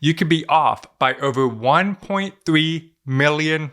you could be off by over $1.3 million.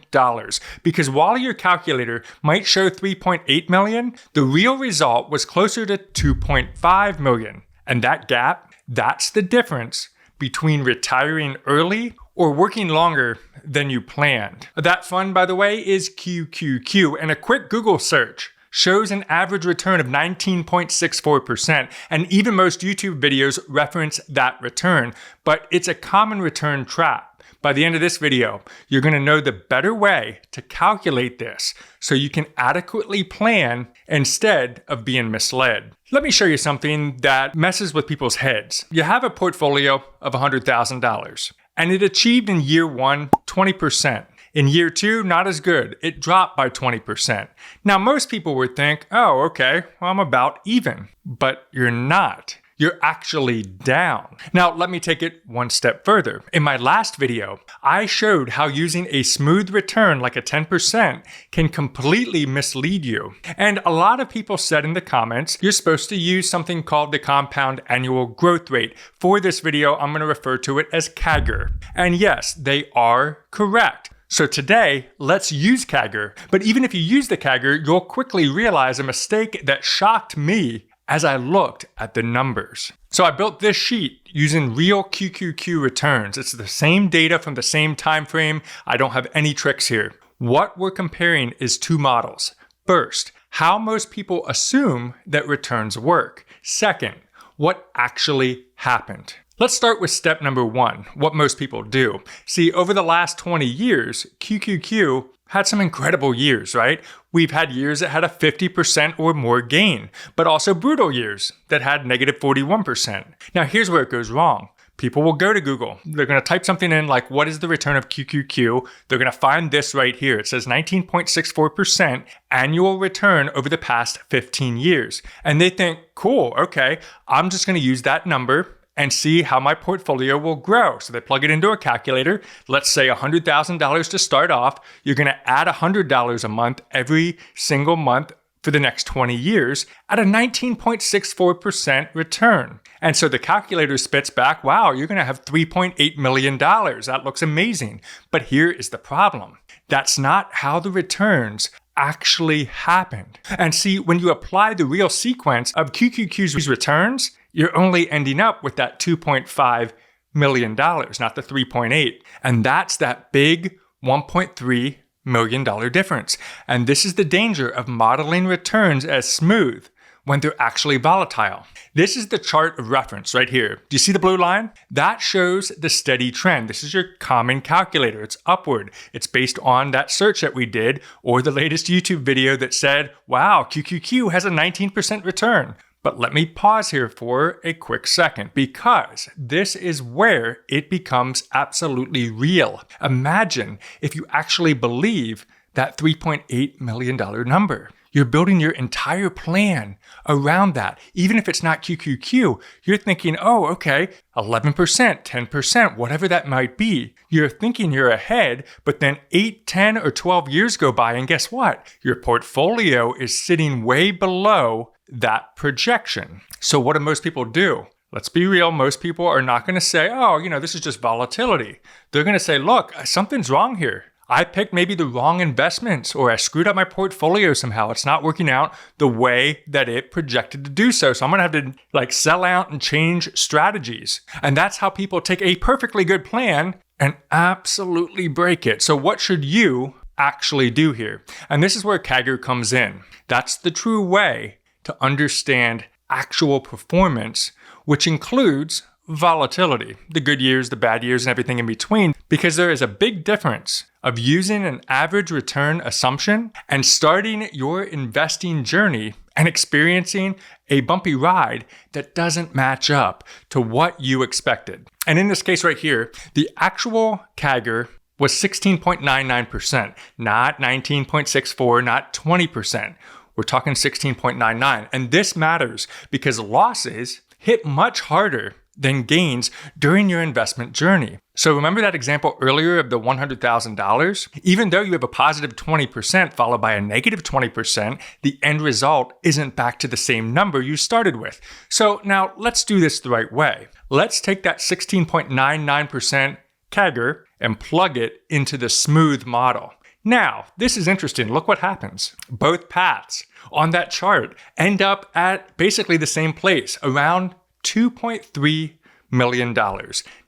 Because while your calculator might show 3.8 million, the real result was closer to 2.5 million. And that gap, that's the difference between retiring early or working longer than you planned. That fund, by the way, is QQQ, and a quick Google search shows an average return of 19.64%, and even most YouTube videos reference that return, but it's a common return trap. By the end of this video, you're going to know the better way to calculate this so you can adequately plan instead of being misled. Let me show you something that messes with people's heads. You have a portfolio of $100,000, and it achieved in year one 20%. In year two, not as good. It dropped by 20%. Now, most people would think, oh, okay, well, I'm about even. But you're not. You're actually down. Now, let me take it one step further. In my last video, I showed how using a smooth return like a 10% can completely mislead you. And a lot of people said in the comments, you're supposed to use something called the compound annual growth rate. For this video, I'm going to refer to it as CAGR. And yes, they are correct. So today, let's use CAGR. But even if you use the CAGR, you'll quickly realize a mistake that shocked me as I looked at the numbers. So I built this sheet using real QQQ returns. It's the same data from the same time frame. I don't have any tricks here. What we're comparing is two models. First, how most people assume that returns work. Second, what actually happened. Let's start with step number one, what most people do. See, over the last 20 years, QQQ had some incredible years, right? We've had years that had a 50% or more gain, but also brutal years that had negative 41%. Now, here's where it goes wrong. People will go to Google. They're going to type something in like, what is the return of QQQ? They're going to find this right here. It says 19.64% annual return over the past 15 years. And they think, cool, okay, I'm just going to use that number and see how my portfolio will grow. So they plug it into a calculator. Let's say $100,000 to start off. You're going to add $100 a month every single month for the next 20 years at a 19.64% return. And so the calculator spits back, wow, you're going to have $3.8 million. That looks amazing. But here is the problem. That's not how the returns actually happened. And see, when you apply the real sequence of QQQ's returns, you're only ending up with that $2.5 million, not the 3.8. And that's that big $1.3 million difference. And this is the danger of modeling returns as smooth when they're actually volatile. This is the chart of reference right here. Do you see the blue line? That shows the steady trend. This is your common calculator. It's upward. It's based on that search that we did or the latest YouTube video that said, wow, QQQ has a 19% return. But let me pause here for a quick second because this is where it becomes absolutely real. Imagine if you actually believe that $3.8 million number. You're building your entire plan around that. Even if it's not QQQ, you're thinking, oh, okay, 11%, 10%, whatever that might be. You're thinking you're ahead, but then 8, 10, or 12 years go by, and guess what? Your portfolio is sitting way below that projection. So what do most people do? Let's be real. Most people are not going to say, oh, this is just volatility. They're going to say, look, something's wrong here. I picked maybe the wrong investments or I screwed up my portfolio somehow. It's not working out the way that it projected to do so. So I'm going to have to sell out and change strategies. And that's how people take a perfectly good plan and absolutely break it. So what should you actually do here? And this is where CAGR comes in. That's the true way to understand actual performance, which includes volatility, the good years, the bad years, and everything in between, because there is a big difference of using an average return assumption and starting your investing journey and experiencing a bumpy ride that doesn't match up to what you expected. And in this case right here, the actual CAGR was 16.99%, not 19.64, not 20%. We're talking 16.99. And this matters because losses hit much harder than gains during your investment journey. So remember that example earlier of the $100,000? Even though you have a positive 20% followed by a negative 20%, the end result isn't back to the same number you started with. So now let's do this the right way. Let's take that 16.99% CAGR and plug it into the smooth model. Now, this is interesting. Look what happens. Both paths on that chart end up at basically the same place, around $2.3 million.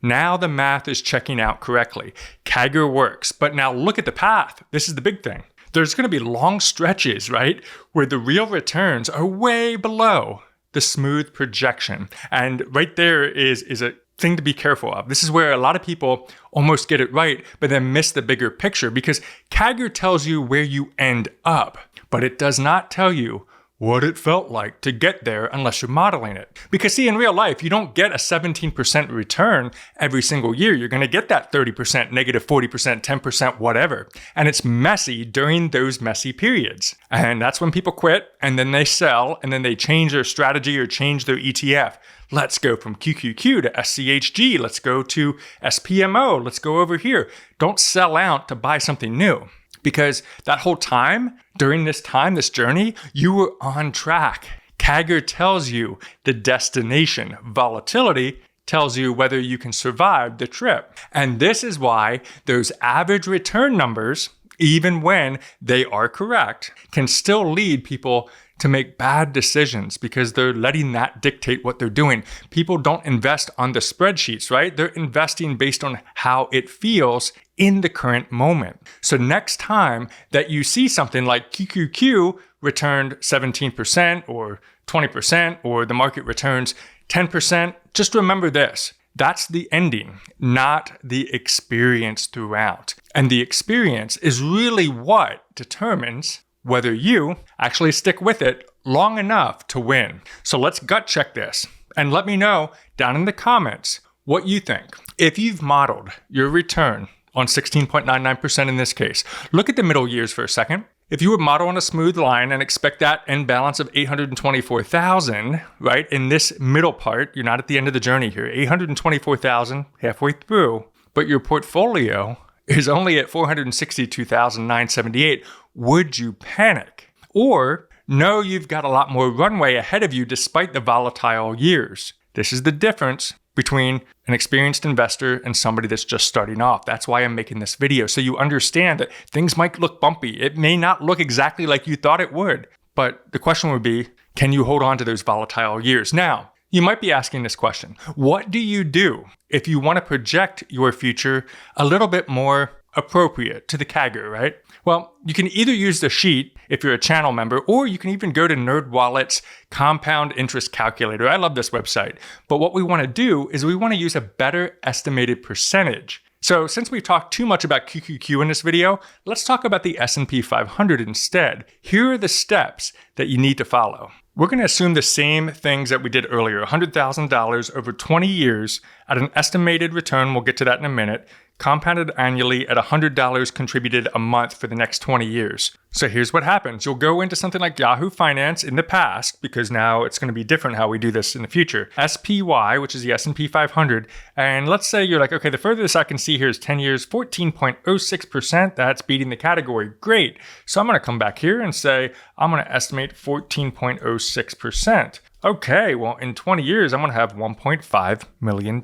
Now the math is checking out correctly. CAGR works, but now look at the path. This is the big thing. There's going to be long stretches, right, where the real returns are way below the smooth projection. And right there is a thing to be careful of. This is where a lot of people almost get it right, but then miss the bigger picture, because CAGR tells you where you end up, but it does not tell you what it felt like to get there unless you're modeling it. Because see, in real life, you don't get a 17% return every single year. You're going to get that 30%, negative 40%, 10%, whatever. And it's messy during those messy periods. And that's when people quit, and then they sell, and then they change their strategy or change their ETF. Let's go from QQQ to SCHG. Let's go to SPMO. Let's go over here. Don't sell out to buy something new. Because that whole time, during this time, this journey, you were on track. CAGR tells you the destination. Volatility tells you whether you can survive the trip. And this is why those average return numbers, even when they are correct, can still lead people to make bad decisions because they're letting that dictate what they're doing. People don't invest on the spreadsheets, right? They're investing based on how it feels in the current moment. So next time that you see something like QQQ returned 17% or 20%, or the market returns 10%, just remember this. That's the ending, not the experience throughout. And the experience is really what determines whether you actually stick with it long enough to win. So let's gut check this and let me know down in the comments what you think. If you've modeled your return on 16.99% in this case, look at the middle years for a second. If you would model on a smooth line and expect that end balance of 824,000, right, in this middle part, you're not at the end of the journey here, 824,000 halfway through, but your portfolio is only at 462,978, would you panic? Or know you've got a lot more runway ahead of you despite the volatile years? This is the difference between an experienced investor and somebody that's just starting off. That's why I'm making this video, so you understand that things might look bumpy. It may not look exactly like you thought it would, but the question would be, can you hold on to those volatile years? Now, you might be asking this question. What do you do if you want to project your future a little bit more appropriate to the CAGR, right? Well, you can either use the sheet if you're a channel member, or you can even go to NerdWallet's compound interest calculator. I love this website. But what we want to do is we want to use a better estimated percentage. So since we've talked too much about QQQ in this video, let's talk about the S&P 500 instead. Here are the steps that you need to follow. We're going to assume the same things that we did earlier, $100,000 over 20 years at an estimated return, we'll get to that in a minute, compounded annually at $100 contributed a month for the next 20 years. So here's what happens. You'll go into something like Yahoo Finance in the past, because now it's going to be different how we do this in the future. SPY, which is the S&P 500. And let's say you're like, okay, the furthest I can see here is 10 years, 14.06%. That's beating the category. Great. So I'm going to come back here and say, I'm going to estimate 14.06%. Okay, well, in 20 years, I'm going to have $1.5 million,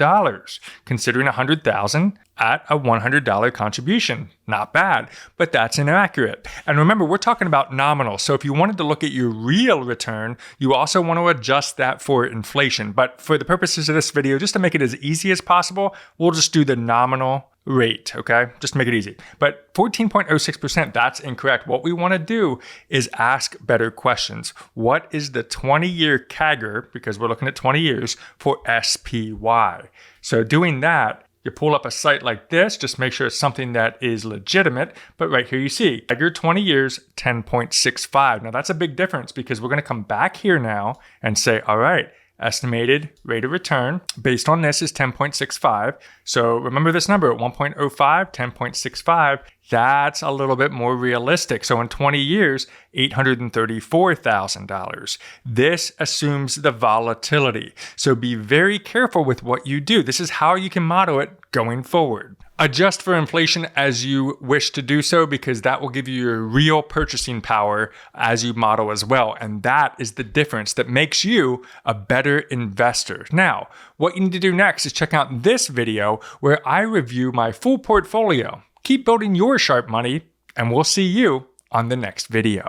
considering $100,000 at a $100 contribution. Not bad, but that's inaccurate. And remember, we're talking about nominal. So if you wanted to look at your real return, you also want to adjust that for inflation. But for the purposes of this video, just to make it as easy as possible, we'll just do the nominal rate, okay? Just to make it easy. But 14.06%, that's incorrect. What we want to do is ask better questions. What is the 20-year CAGR, because we're looking at 20 years, for SPY? So doing that, you pull up a site like this, just make sure it's something that is legitimate. But right here you see, CAGR 20 years, 10.65. Now that's a big difference, because we're going to come back here now and say, all right, estimated rate of return based on this is 10.65. So remember this number at 1.05, 10.65. That's a little bit more realistic. So in 20 years, $834,000. This assumes the volatility. So be very careful with what you do. This is how you can model it going forward. Adjust for inflation as you wish to do so, because that will give you your real purchasing power as you model as well. And that is the difference that makes you a better investor. Now, what you need to do next is check out this video where I review my full portfolio. Keep building your Sharpe money, and we'll see you on the next video.